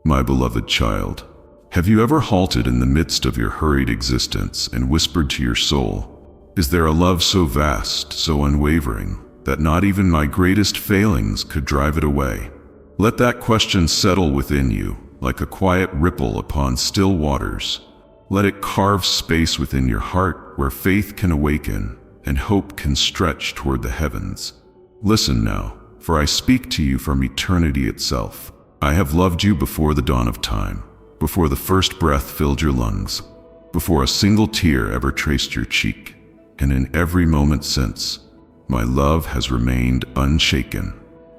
My beloved child, have you ever halted in the midst of your hurried existence and whispered to your soul, "Is there a love so vast, so unwavering, that not even my greatest failings could drive it away?" Let that question settle within you, like a quiet ripple upon still waters. Let it carve space within your heart where faith can awaken and hope can stretch toward the heavens. Listen now, for I speak to you from eternity itself. I have loved you before the dawn of time, before the first breath filled your lungs, before a single tear ever traced your cheek, and in every moment since, my love has remained unshaken,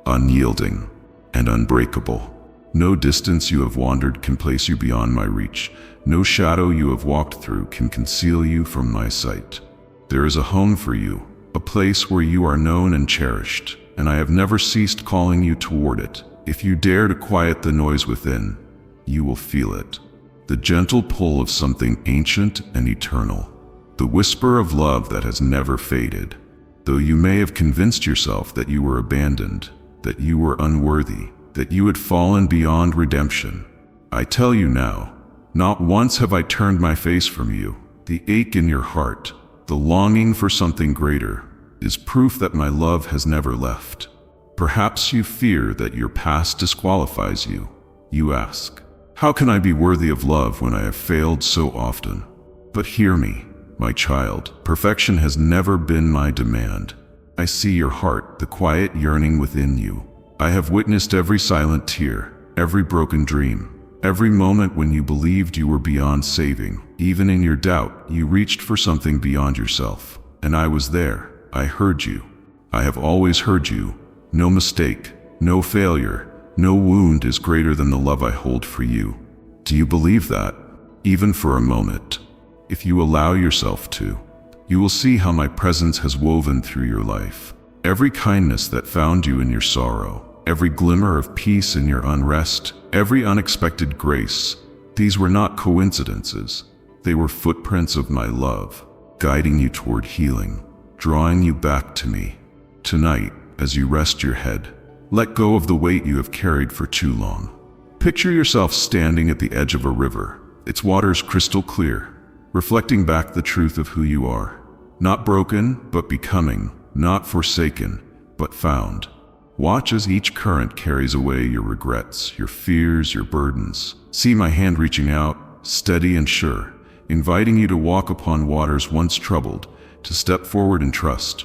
unyielding, and unbreakable. No distance you have wandered can place you beyond my reach. No shadow you have walked through can conceal you from my sight. There is a home for you, a place where you are known and cherished, and I have never ceased calling you toward it. If you dare to quiet the noise within, you will feel it. The gentle pull of something ancient and eternal. The whisper of love that has never faded. Though you may have convinced yourself that you were abandoned, that you were unworthy, that you had fallen beyond redemption, I tell you now, not once have I turned my face from you. The ache in your heart, the longing for something greater, is proof that my love has never left. Perhaps you fear that your past disqualifies you. You ask, "How can I be worthy of love when I have failed so often?" But hear me, my child, perfection has never been my demand. I see your heart, the quiet yearning within you. I have witnessed every silent tear, every broken dream, every moment when you believed you were beyond saving. Even in your doubt, you reached for something beyond yourself. And I was there. I heard you. I have always heard you. No mistake, no failure, no wound is greater than the love I hold for you. Do you believe that? Even for a moment. If you allow yourself to, you will see how my presence has woven through your life. Every kindness that found you in your sorrow, every glimmer of peace in your unrest, every unexpected grace, these were not coincidences. They were footprints of my love, guiding you toward healing, drawing you back to me. Tonight, as you rest your head, let go of the weight you have carried for too long. Picture yourself standing at the edge of a river, its waters crystal clear, reflecting back the truth of who you are. Not broken, but becoming, not forsaken, but found. Watch as each current carries away your regrets, your fears, your burdens. See my hand reaching out, steady and sure, inviting you to walk upon waters once troubled, to step forward in trust.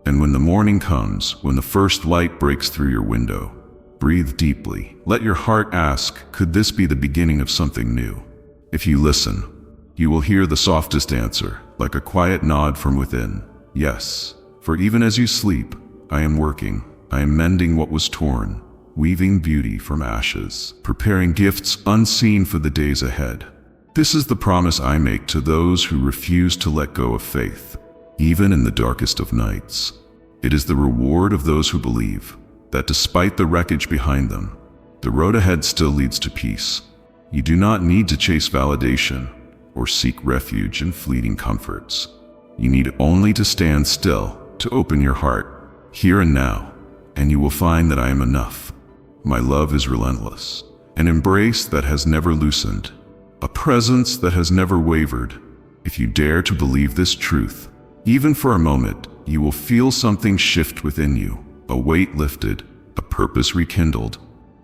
And when the morning comes, when the first light breaks through your window, breathe deeply. Let your heart ask, could this be the beginning of something new? If you listen, you will hear the softest answer, like a quiet nod from within. Yes, for even as you sleep, I am working. I am mending what was torn, weaving beauty from ashes, preparing gifts unseen for the days ahead. This is the promise I make to those who refuse to let go of faith, even in the darkest of nights. It is the reward of those who believe that despite the wreckage behind them, the road ahead still leads to peace. You do not need to chase validation or seek refuge in fleeting comforts. You need only to stand still, to open your heart, here and now, and you will find that I am enough. My love is relentless, an embrace that has never loosened, a presence that has never wavered. If you dare to believe this truth, even for a moment, you will feel something shift within you, a weight lifted, a purpose rekindled.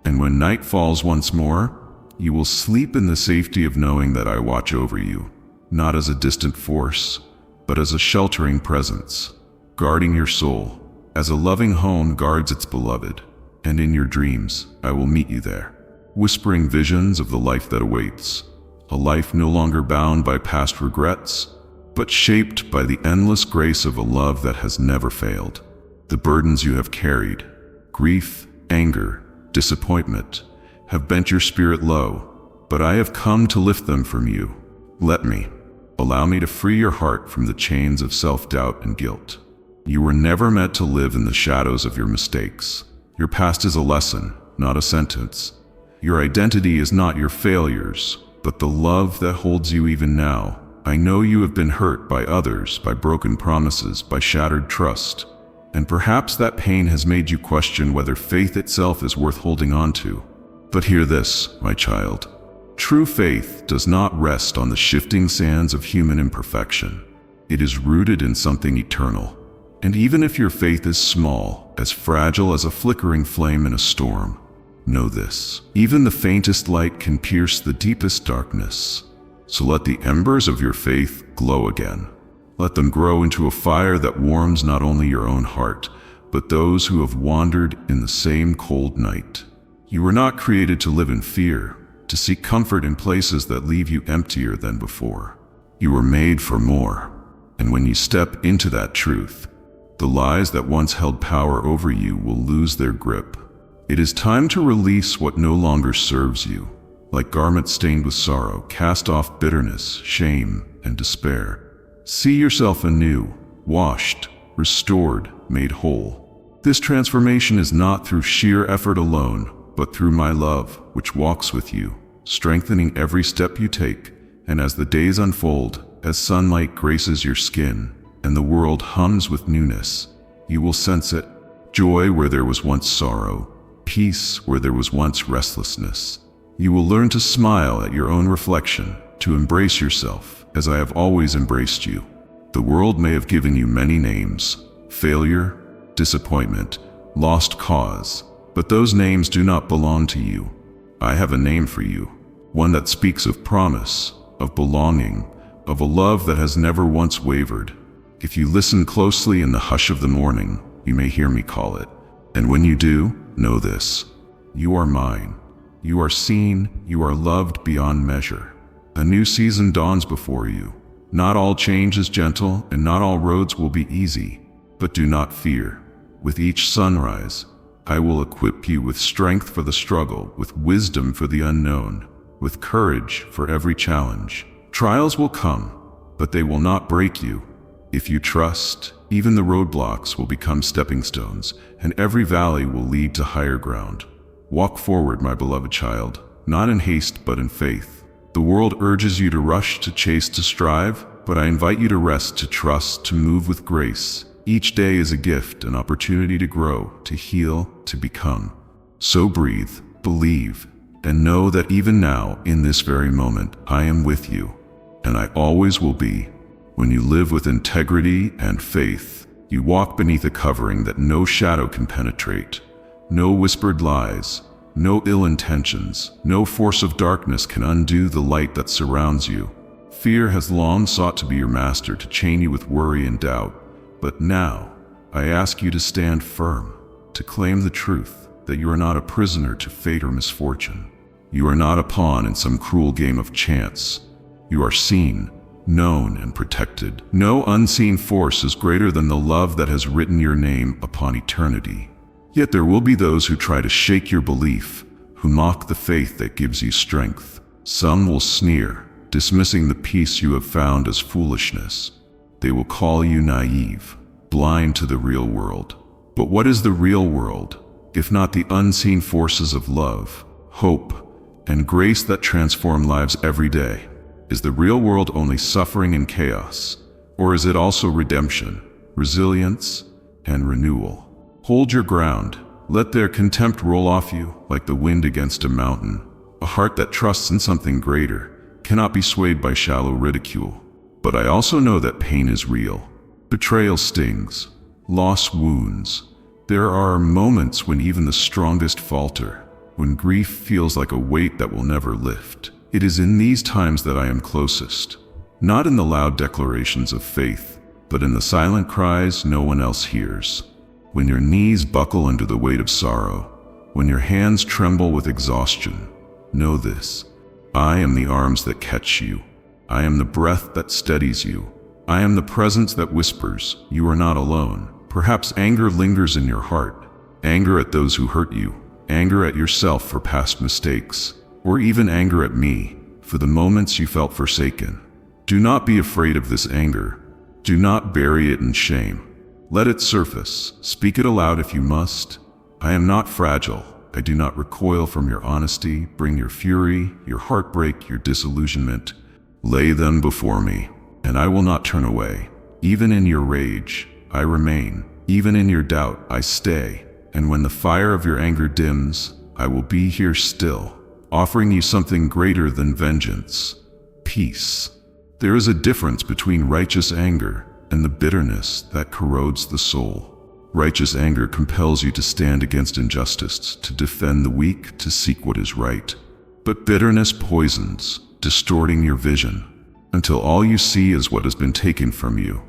And when night falls once more, you will sleep in the safety of knowing that I watch over you, not as a distant force, but as a sheltering presence, guarding your soul, as a loving home guards its beloved. And in your dreams, I will meet you there, whispering visions of the life that awaits, a life no longer bound by past regrets, but shaped by the endless grace of a love that has never failed. The burdens you have carried, grief, anger, disappointment, have bent your spirit low, but I have come to lift them from you. Allow me to free your heart from the chains of self-doubt and guilt. You were never meant to live in the shadows of your mistakes. Your past is a lesson, not a sentence. Your identity is not your failures, but the love that holds you even now. I know you have been hurt by others, by broken promises, by shattered trust. And perhaps that pain has made you question whether faith itself is worth holding on to. But hear this, my child. True faith does not rest on the shifting sands of human imperfection. It is rooted in something eternal. And even if your faith is small, as fragile as a flickering flame in a storm, know this: even the faintest light can pierce the deepest darkness. So let the embers of your faith glow again. Let them grow into a fire that warms not only your own heart, but those who have wandered in the same cold night. You were not created to live in fear, to seek comfort in places that leave you emptier than before. You were made for more. And when you step into that truth, the lies that once held power over you will lose their grip. It is time to release what no longer serves you. Like garments stained with sorrow, cast off bitterness, shame, and despair. See yourself anew, washed, restored, made whole. This transformation is not through sheer effort alone, but through my love, which walks with you, strengthening every step you take. And as the days unfold, as sunlight graces your skin, and the world hums with newness, you will sense it. Joy where there was once sorrow, peace where there was once restlessness. You will learn to smile at your own reflection, to embrace yourself, as I have always embraced you. The world may have given you many names: failure, disappointment, lost cause, but those names do not belong to you. I have a name for you, one that speaks of promise, of belonging, of a love that has never once wavered. If you listen closely in the hush of the morning, you may hear me call it. And when you do, know this: you are mine. You are seen, you are loved beyond measure. A new season dawns before you. Not all change is gentle, and not all roads will be easy. But do not fear. With each sunrise, I will equip you with strength for the struggle, with wisdom for the unknown, with courage for every challenge. Trials will come, but they will not break you. If you trust, even the roadblocks will become stepping stones, and every valley will lead to higher ground. Walk forward, my beloved child, not in haste but in faith. The world urges you to rush, to chase, to strive, but I invite you to rest, to trust, to move with grace. Each day is a gift, an opportunity to grow, to heal, to become. So breathe, believe, and know that even now, in this very moment, I am with you, and I always will be. When you live with integrity and faith, you walk beneath a covering that no shadow can penetrate. No whispered lies, no ill intentions, no force of darkness can undo the light that surrounds you. Fear has long sought to be your master, to chain you with worry and doubt. But now, I ask you to stand firm, to claim the truth that you are not a prisoner to fate or misfortune. You are not a pawn in some cruel game of chance. You are seen, known, and protected. No unseen force is greater than the love that has written your name upon eternity. Yet there will be those who try to shake your belief, who mock the faith that gives you strength. Some will sneer, dismissing the peace you have found as foolishness. They will call you naive, blind to the real world. But what is the real world, if not the unseen forces of love, hope, and grace that transform lives every day? Is the real world only suffering and chaos, or is it also redemption, resilience, and renewal? Hold your ground. Let their contempt roll off you like the wind against a mountain. A heart that trusts in something greater cannot be swayed by shallow ridicule. But I also know that pain is real. Betrayal stings. Loss wounds. There are moments when even the strongest falter, when grief feels like a weight that will never lift. It is in these times that I am closest. Not in the loud declarations of faith, but in the silent cries no one else hears. When your knees buckle under the weight of sorrow, when your hands tremble with exhaustion, know this: I am the arms that catch you. I am the breath that steadies you. I am the presence that whispers, you are not alone. Perhaps anger lingers in your heart, anger at those who hurt you, anger at yourself for past mistakes, or even anger at me for the moments you felt forsaken. Do not be afraid of this anger. Do not bury it in shame. Let it surface. Speak it aloud if you must. I am not fragile. I do not recoil from your honesty. Bring your fury, your heartbreak, your disillusionment. Lay them before me, and I will not turn away. Even in your rage, I remain. Even in your doubt, I stay. And when the fire of your anger dims, I will be here still, offering you something greater than vengeance: peace. There is a difference between righteous anger and the bitterness that corrodes the soul. Righteous anger compels you to stand against injustice, to defend the weak, to seek what is right. But bitterness poisons, distorting your vision, until all you see is what has been taken from you.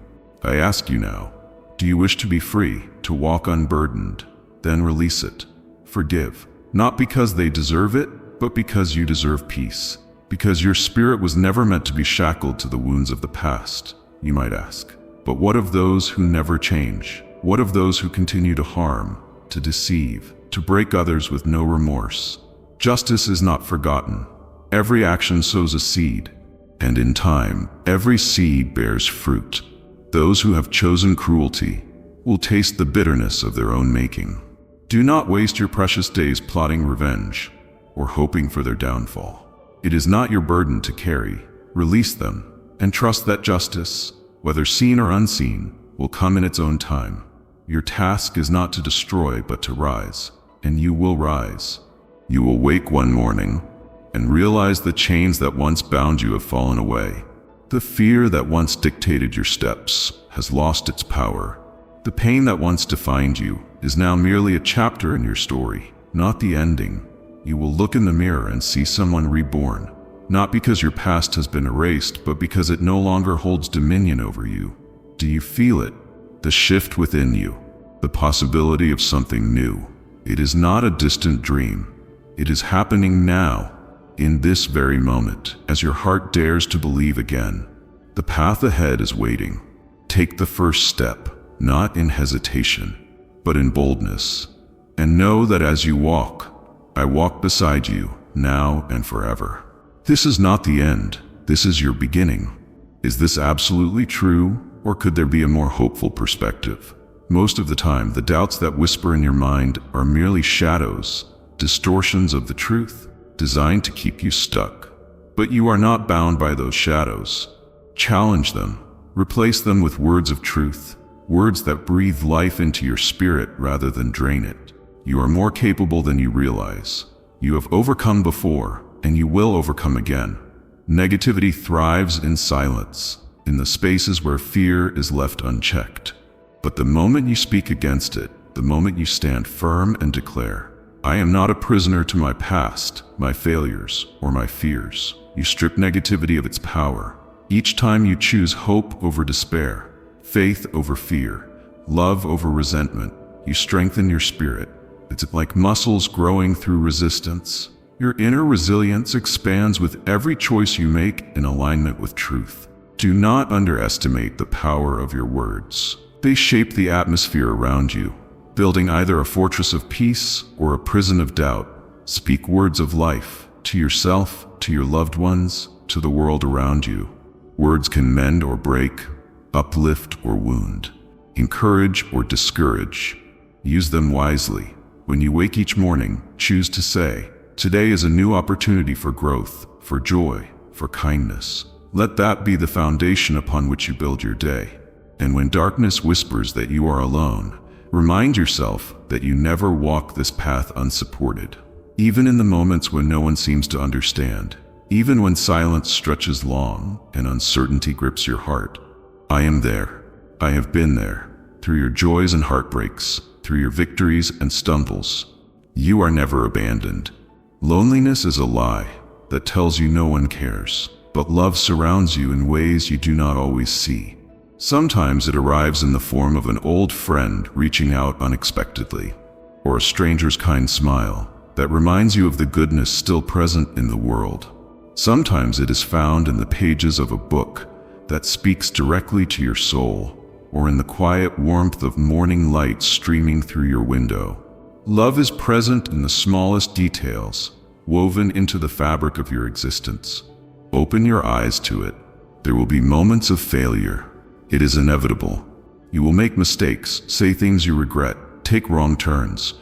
I ask you now, do you wish to be free, to walk unburdened? Then release it. Forgive, not because they deserve it, but because you deserve peace. Because your spirit was never meant to be shackled to the wounds of the past. You might ask, but what of those who never change? What of those who continue to harm, to deceive, to break others with no remorse? Justice is not forgotten. Every action sows a seed, and in time, every seed bears fruit. Those who have chosen cruelty will taste the bitterness of their own making. Do not waste your precious days plotting revenge or hoping for their downfall. It is not your burden to carry. Release them and trust that justice, whether seen or unseen, will come in its own time. Your task is not to destroy, but to rise, and you will rise. You will wake one morning and realize the chains that once bound you have fallen away. The fear that once dictated your steps has lost its power. The pain that once defined you is now merely a chapter in your story, not the ending. You will look in the mirror and see someone reborn, not because your past has been erased, but because it no longer holds dominion over you. Do you feel it? The shift within you, the possibility of something new. It is not a distant dream. It is happening now, in this very moment, as your heart dares to believe again. The path ahead is waiting. Take the first step, not in hesitation, but in boldness. And know that as you walk, I walk beside you, now and forever. This is not the end. This is your beginning. Is this absolutely true? Or could there be a more hopeful perspective? Most of the time, the doubts that whisper in your mind are merely shadows, distortions of the truth, designed to keep you stuck. But you are not bound by those shadows. Challenge them. Replace them with words of truth, words that breathe life into your spirit rather than drain it. You are more capable than you realize. You have overcome before, and you will overcome again. Negativity thrives in silence, in the spaces where fear is left unchecked. But the moment you speak against it, the moment you stand firm and declare, I am not a prisoner to my past, my failures, or my fears, you strip negativity of its power. Each time you choose hope over despair, faith over fear, love over resentment, you strengthen your spirit. It's like muscles growing through resistance. Your inner resilience expands with every choice you make in alignment with truth. Do not underestimate the power of your words. They shape the atmosphere around you, building either a fortress of peace or a prison of doubt. Speak words of life to yourself, to your loved ones, to the world around you. Words can mend or break, uplift or wound, encourage or discourage. Use them wisely. When you wake each morning, choose to say, today is a new opportunity for growth, for joy, for kindness. Let that be the foundation upon which you build your day. And when darkness whispers that you are alone, remind yourself that you never walk this path unsupported. Even in the moments when no one seems to understand, even when silence stretches long and uncertainty grips your heart, I am there. I have been there, through your joys and heartbreaks, through your victories and stumbles. You are never abandoned. Loneliness is a lie that tells you no one cares, but love surrounds you in ways you do not always see. Sometimes it arrives in the form of an old friend reaching out unexpectedly, or a stranger's kind smile that reminds you of the goodness still present in the world. Sometimes it is found in the pages of a book that speaks directly to your soul, or in the quiet warmth of morning light streaming through your window. Love is present in the smallest details, woven into the fabric of your existence. Open your eyes to it. There will be moments of failure. It is inevitable. You will make mistakes, say things you regret, take wrong turns.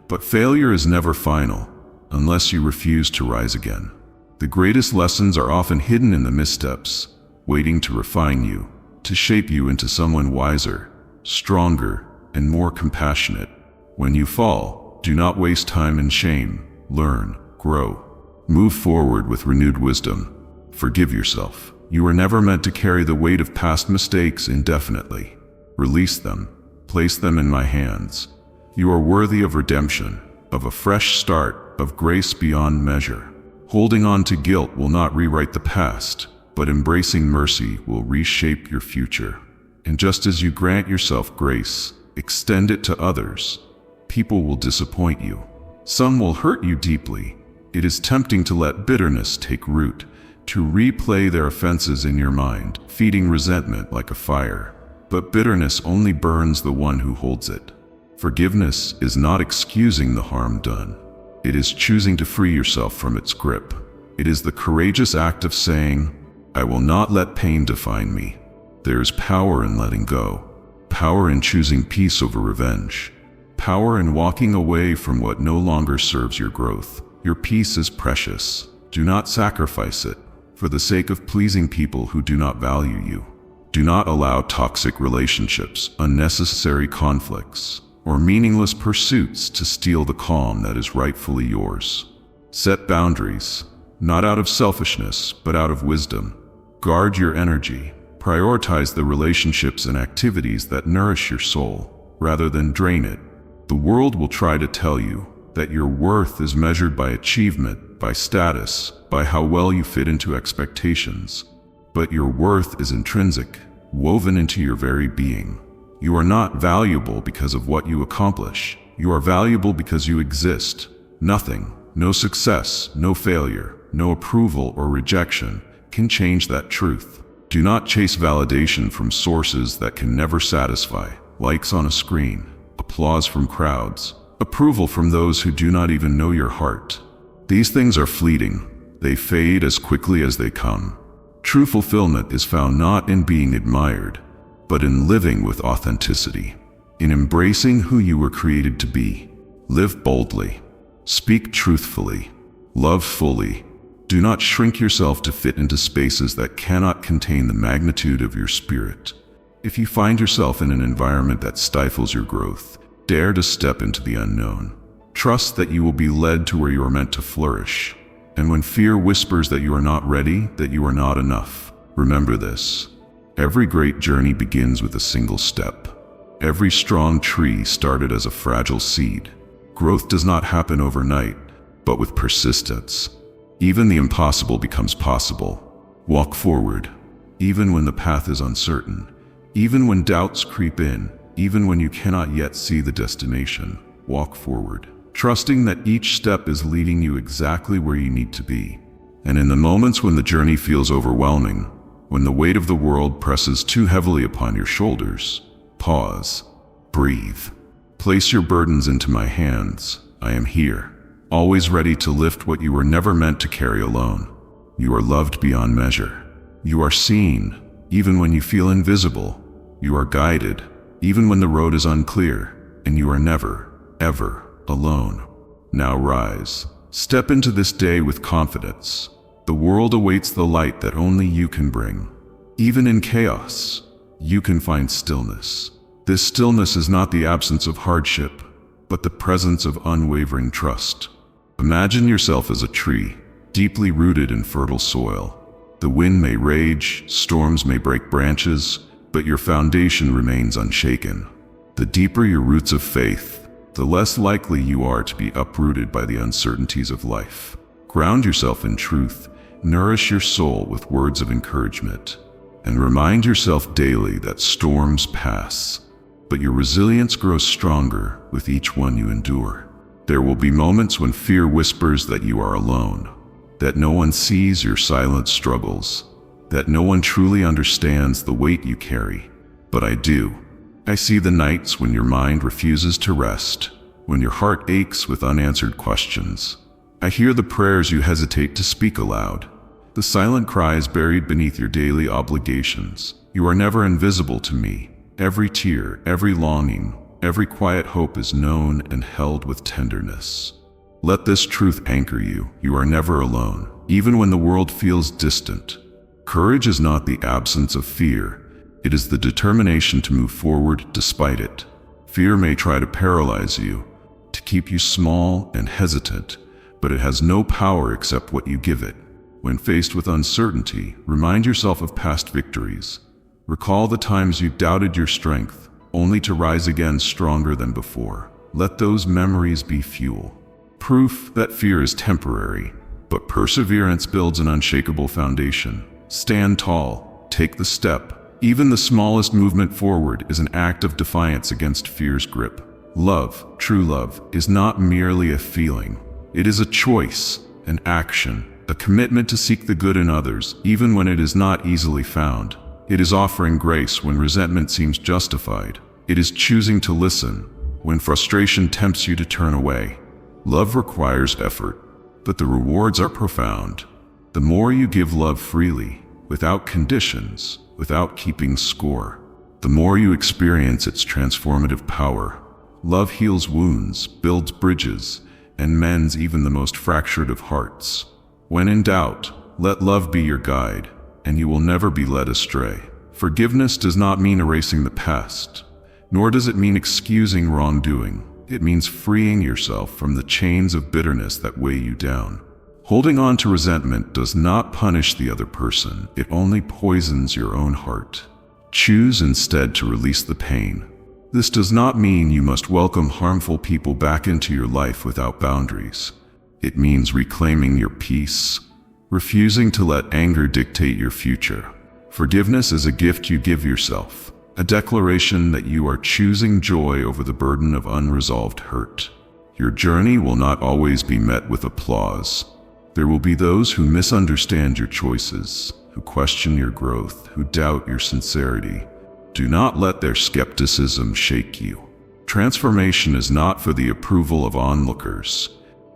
But failure is never final, unless you refuse to rise again. The greatest lessons are often hidden in the missteps, waiting to refine you, to shape you into someone wiser, stronger, and more compassionate. When you fall, do not waste time in shame. learn, grow. Move forward with renewed wisdom. Forgive yourself. You were never meant to carry the weight of past mistakes indefinitely. Release them. Place them in my hands. You are worthy of redemption, of a fresh start, of grace beyond measure. Holding on to guilt will not rewrite the past, but embracing mercy will reshape your future. And just as you grant yourself grace, extend it to others. People will disappoint you. Some will hurt you deeply. It is tempting to let bitterness take root, to replay their offenses in your mind, feeding resentment like a fire. But bitterness only burns the one who holds it. Forgiveness is not excusing the harm done. It is choosing to free yourself from its grip. It is the courageous act of saying, I will not let pain define me. There is power in letting go, power in choosing peace over revenge, power in walking away from what no longer serves your growth. Your peace is precious. Do not sacrifice it for the sake of pleasing people who do not value you. Do not allow toxic relationships, unnecessary conflicts, or meaningless pursuits to steal the calm that is rightfully yours. Set boundaries, not out of selfishness, but out of wisdom. Guard your energy. Prioritize the relationships and activities that nourish your soul, rather than drain it. The world will try to tell you that your worth is measured by achievement, by status, by how well you fit into expectations. But your worth is intrinsic, woven into your very being. You are not valuable because of what you accomplish. You are valuable because you exist. Nothing, no success, no failure, no approval or rejection can change that truth. Do not chase validation from sources that can never satisfy. Likes on a screen, applause from crowds, approval from those who do not even know your heart. These things are fleeting. They fade as quickly as they come. True fulfillment is found not in being admired, but in living with authenticity, in embracing who you were created to be. Live boldly. Speak truthfully. Love fully. Do not shrink yourself to fit into spaces that cannot contain the magnitude of your spirit. If you find yourself in an environment that stifles your growth, dare to step into the unknown. Trust that you will be led to where you are meant to flourish. And when fear whispers that you are not ready, that you are not enough, remember this. Every great journey begins with a single step. Every strong tree started as a fragile seed. Growth does not happen overnight, but with persistence. Even the impossible becomes possible. Walk forward, even when the path is uncertain, even when doubts creep in, even when you cannot yet see the destination. Walk forward, trusting that each step is leading you exactly where you need to be. And in the moments when the journey feels overwhelming, when the weight of the world presses too heavily upon your shoulders, pause, breathe. Place your burdens into my hands. I am here, always ready to lift what you were never meant to carry alone. You are loved beyond measure. You are seen, even when you feel invisible. You are guided, even when the road is unclear, and you are never, ever alone. Now rise. Step into this day with confidence. The world awaits the light that only you can bring. Even in chaos, you can find stillness. This stillness is not the absence of hardship, but the presence of unwavering trust. Imagine yourself as a tree, deeply rooted in fertile soil. The wind may rage, storms may break branches, but your foundation remains unshaken. The deeper your roots of faith, the less likely you are to be uprooted by the uncertainties of life. Ground yourself in truth, nourish your soul with words of encouragement, and remind yourself daily that storms pass, but your resilience grows stronger with each one you endure. There will be moments when fear whispers that you are alone, that no one sees your silent struggles, that no one truly understands the weight you carry. But I do. I see the nights when your mind refuses to rest, when your heart aches with unanswered questions. I hear the prayers you hesitate to speak aloud, the silent cries buried beneath your daily obligations. You are never invisible to me. Every tear, every longing, every quiet hope is known and held with tenderness. Let this truth anchor you. You are never alone, even when the world feels distant. Courage is not the absence of fear. It is the determination to move forward despite it. Fear may try to paralyze you, to keep you small and hesitant, but it has no power except what you give it. When faced with uncertainty, remind yourself of past victories. Recall the times you doubted your strength, only to rise again stronger than before. Let those memories be fuel. Proof that fear is temporary, but perseverance builds an unshakable foundation. Stand tall, take the step. Even the smallest movement forward is an act of defiance against fear's grip. Love, true love, is not merely a feeling. It is a choice, an action, a commitment to seek the good in others, even when it is not easily found. It is offering grace when resentment seems justified. It is choosing to listen when frustration tempts you to turn away. Love requires effort, but the rewards are profound. The more you give love freely, without conditions, without keeping score, the more you experience its transformative power. Love heals wounds, builds bridges, and mends even the most fractured of hearts. When in doubt, let love be your guide, and you will never be led astray. Forgiveness does not mean erasing the past, nor does it mean excusing wrongdoing. It means freeing yourself from the chains of bitterness that weigh you down. Holding on to resentment does not punish the other person, it only poisons your own heart. Choose instead to release the pain. This does not mean you must welcome harmful people back into your life without boundaries. It means reclaiming your peace, refusing to let anger dictate your future. Forgiveness is a gift you give yourself, a declaration that you are choosing joy over the burden of unresolved hurt. Your journey will not always be met with applause. There will be those who misunderstand your choices, who question your growth, who doubt your sincerity. Do not let their skepticism shake you. Transformation is not for the approval of onlookers.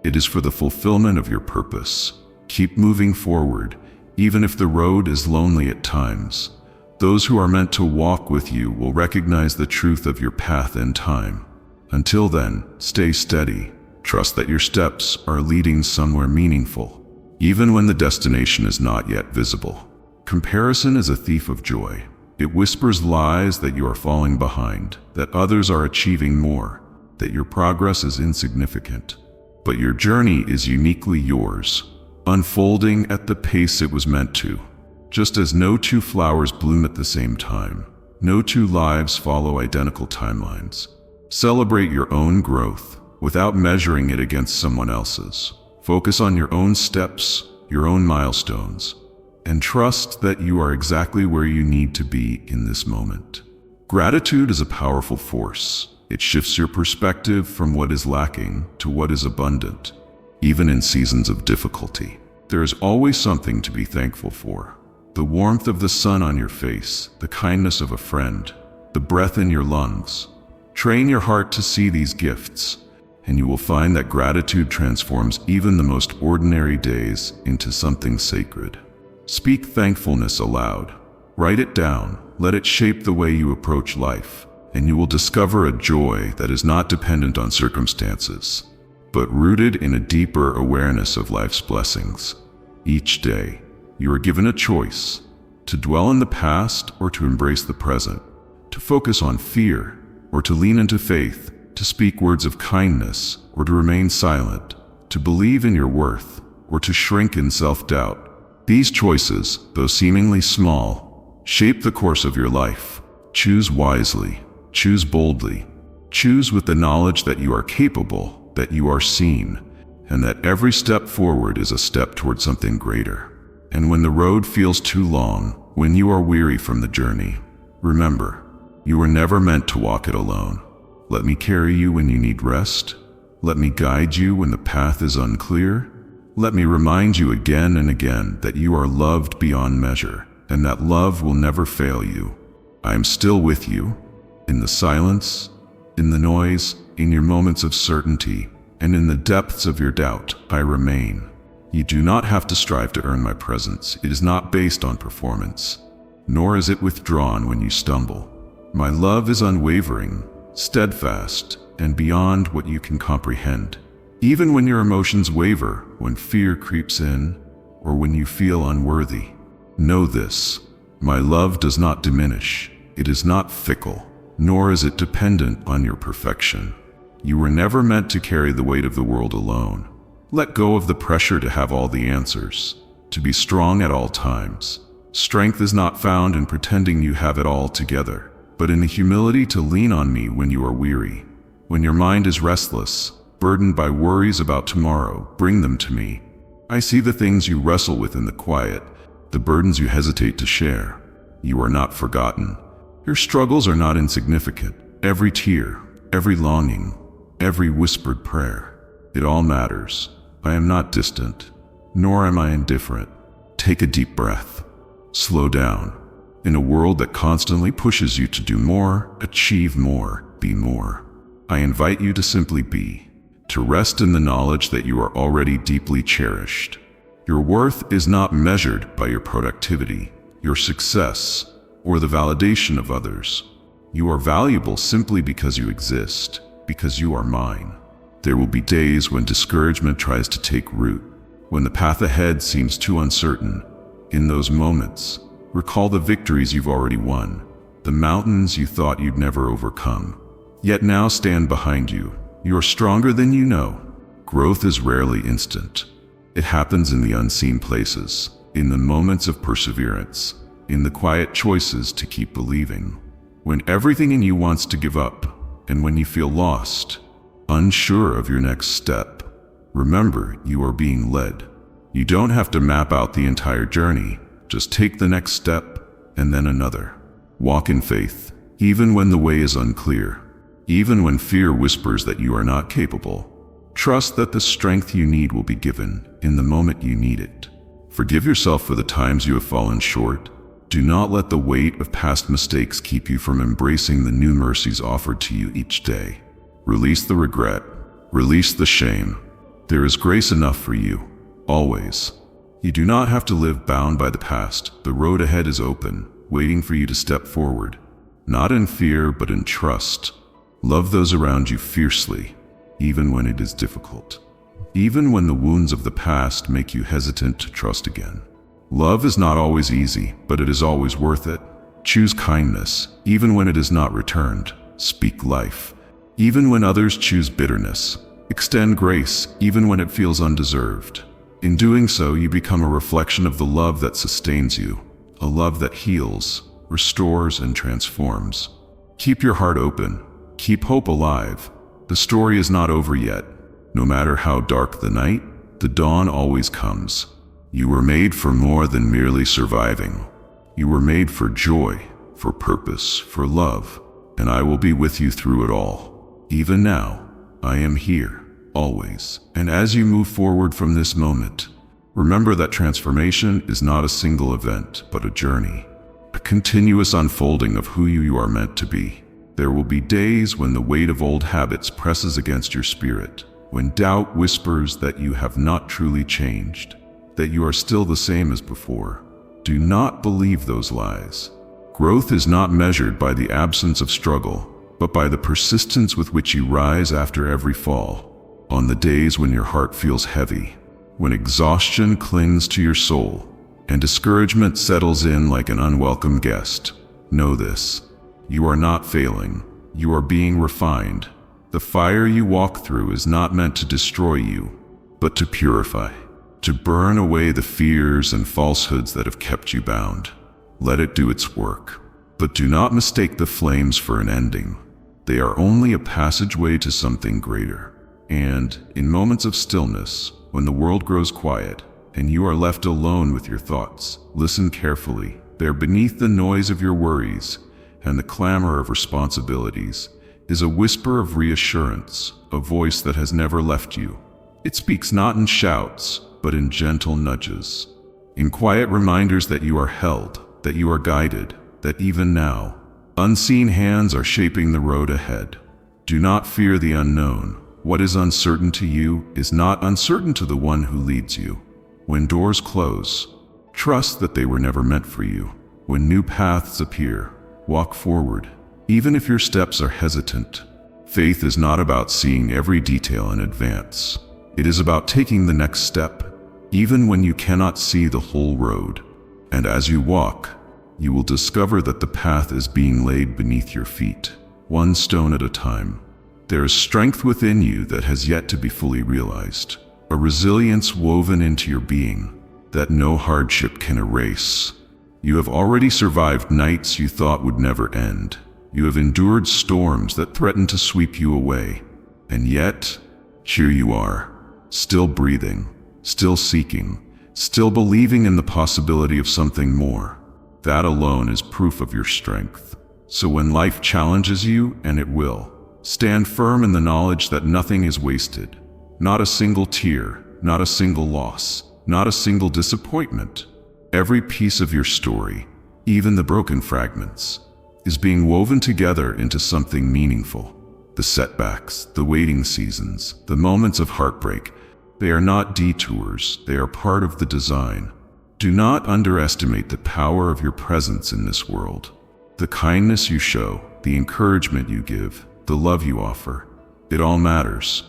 It is for the fulfillment of your purpose. Keep moving forward, even if the road is lonely at times. Those who are meant to walk with you will recognize the truth of your path in time. Until then, stay steady. Trust that your steps are leading somewhere meaningful, even when the destination is not yet visible. Comparison is a thief of joy. It whispers lies that you are falling behind, that others are achieving more, that your progress is insignificant. But your journey is uniquely yours, unfolding at the pace it was meant to. Just as no two flowers bloom at the same time, no two lives follow identical timelines. Celebrate your own growth without measuring it against someone else's. Focus on your own steps, your own milestones, and trust that you are exactly where you need to be in this moment. Gratitude is a powerful force. It shifts your perspective from what is lacking to what is abundant. Even in seasons of difficulty, there is always something to be thankful for. The warmth of the sun on your face, the kindness of a friend, the breath in your lungs. Train your heart to see these gifts, and you will find that gratitude transforms even the most ordinary days into something sacred. Speak thankfulness aloud. Write it down. Let it shape the way you approach life, and you will discover a joy that is not dependent on circumstances, but rooted in a deeper awareness of life's blessings. Each day, you are given a choice: to dwell in the past or to embrace the present, to focus on fear or to lean into faith, to speak words of kindness or to remain silent, to believe in your worth or to shrink in self-doubt. These choices, though seemingly small, shape the course of your life. Choose wisely, choose boldly, choose with the knowledge that you are capable, that you are seen, and that every step forward is a step toward something greater. And when the road feels too long, when you are weary from the journey, remember, you were never meant to walk it alone. Let me carry you when you need rest. Let me guide you when the path is unclear. Let me remind you again and again that you are loved beyond measure, and that love will never fail you. I am still with you, in the silence, in the noise, in your moments of certainty, and in the depths of your doubt, I remain. You do not have to strive to earn my presence. It is not based on performance, nor is it withdrawn when you stumble. My love is unwavering, steadfast, and beyond what you can comprehend. Even when your emotions waver, when fear creeps in, or when you feel unworthy, know this: my love does not diminish. It is not fickle, nor is it dependent on your perfection. You were never meant to carry the weight of the world alone. Let go of the pressure to have all the answers, to be strong at all times. Strength is not found in pretending you have it all together, but in the humility to lean on me when you are weary. When your mind is restless, burdened by worries about tomorrow, bring them to me. I see the things you wrestle with in the quiet, the burdens you hesitate to share. You are not forgotten. Your struggles are not insignificant. Every tear, every longing, every whispered prayer, it all matters. I am not distant, nor am I indifferent. Take a deep breath. Slow down. In a world that constantly pushes you to do more, achieve more, be more, I invite you to simply be, to rest in the knowledge that you are already deeply cherished. Your worth is not measured by your productivity, your success, or the validation of others. You are valuable simply because you exist, because you are mine. There will be days when discouragement tries to take root, when the path ahead seems too uncertain. In those moments, recall the victories you've already won, the mountains you thought you'd never overcome. Yet now stand behind you. You are stronger than you know. Growth is rarely instant. It happens in the unseen places, in the moments of perseverance, in the quiet choices to keep believing. When everything in you wants to give up, and when you feel lost, unsure of your next step, remember you are being led. You don't have to map out the entire journey. Just take the next step, and then another. Walk in faith, even when the way is unclear, even when fear whispers that you are not capable. Trust that the strength you need will be given in the moment you need it. Forgive yourself for the times you have fallen short. Do not let the weight of past mistakes keep you from embracing the new mercies offered to you each day. Release the regret. Release the shame. There is grace enough for you, always. You do not have to live bound by the past. The road ahead is open, waiting for you to step forward. Not in fear, but in trust. Love those around you fiercely, even when it is difficult. Even when the wounds of the past make you hesitant to trust again. Love is not always easy, but it is always worth it. Choose kindness, even when it is not returned. Speak life, even when others choose bitterness. Extend grace, even when it feels undeserved. In doing so, you become a reflection of the love that sustains you, a love that heals, restores, and transforms. Keep your heart open. Keep hope alive. The story is not over yet. No matter how dark the night, the dawn always comes. You were made for more than merely surviving. You were made for joy, for purpose, for love, and I will be with you through it all. Even now, I am here, always. And as you move forward from this moment, remember that transformation is not a single event, but a journey, a continuous unfolding of who you are meant to be. There will be days when the weight of old habits presses against your spirit, when doubt whispers that you have not truly changed, that you are still the same as before. Do not believe those lies. Growth is not measured by the absence of struggle, but by the persistence with which you rise after every fall. On the days when your heart feels heavy, when exhaustion clings to your soul, and discouragement settles in like an unwelcome guest, know this: you are not failing, you are being refined. The fire you walk through is not meant to destroy you, but to purify, to burn away the fears and falsehoods that have kept you bound. Let it do its work, but do not mistake the flames for an ending. They are only a passageway to something greater. And in moments of stillness, when the world grows quiet and you are left alone with your thoughts, listen carefully. There, beneath the noise of your worries and the clamor of responsibilities, is a whisper of reassurance, a voice that has never left you. It speaks not in shouts, but in gentle nudges, in quiet reminders that you are held, that you are guided, that even now, unseen hands are shaping the road ahead. Do not fear the unknown. What is uncertain to you is not uncertain to the one who leads you. When doors close, trust that they were never meant for you. When new paths appear, walk forward, even if your steps are hesitant. Faith is not about seeing every detail in advance. It is about taking the next step, even when you cannot see the whole road. And as you walk, you will discover that the path is being laid beneath your feet, one stone at a time. There is strength within you that has yet to be fully realized. a resilience woven into your being that no hardship can erase. You have already survived nights you thought would never end. You have endured storms that threatened to sweep you away. And yet, here you are, still breathing, still seeking, still believing in the possibility of something more. That alone is proof of your strength. So when life challenges you, and it will, stand firm in the knowledge that nothing is wasted. Not a single tear, not a single loss, not a single disappointment. Every piece of your story, even the broken fragments, is being woven together into something meaningful. The setbacks, the waiting seasons, the moments of heartbreak, they are not detours, they are part of the design. Do not underestimate the power of your presence in this world. The kindness you show, the encouragement you give, the love you offer, it all matters.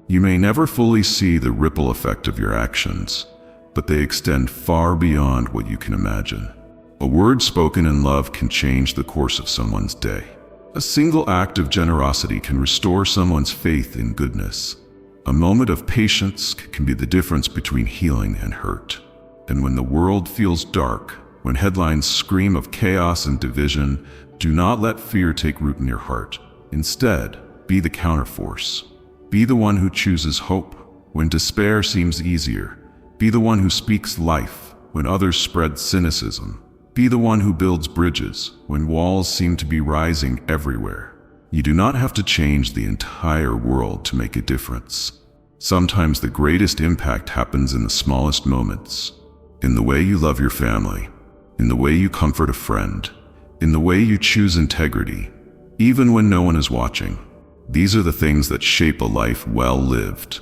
You may never fully see the ripple effect of your actions, but they extend far beyond what you can imagine. A word spoken in love can change the course of someone's day. A single act of generosity can restore someone's faith in goodness. A moment of patience can be the difference between healing and hurt. And when the world feels dark, when headlines scream of chaos and division, do not let fear take root in your heart. Instead, be the counterforce. Be the one who chooses hope when despair seems easier. Be the one who speaks life when others spread cynicism. Be the one who builds bridges when walls seem to be rising everywhere. You do not have to change the entire world to make a difference. Sometimes the greatest impact happens in the smallest moments. In the way you love your family, in the way you comfort a friend, in the way you choose integrity, even when no one is watching. These are the things that shape a life well lived.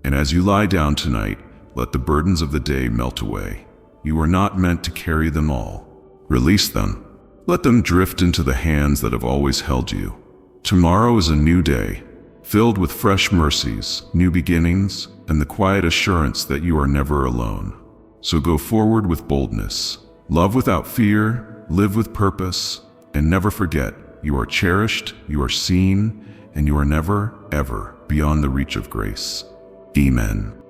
And as you lie down tonight, let the burdens of the day melt away. You are not meant to carry them all. Release them. Let them drift into the hands that have always held you. Tomorrow is a new day, filled with fresh mercies, new beginnings, and the quiet assurance that you are never alone. So go forward with boldness. Love without fear, live with purpose, and never forget, you are cherished, you are seen, and you are never, ever beyond the reach of grace. Amen.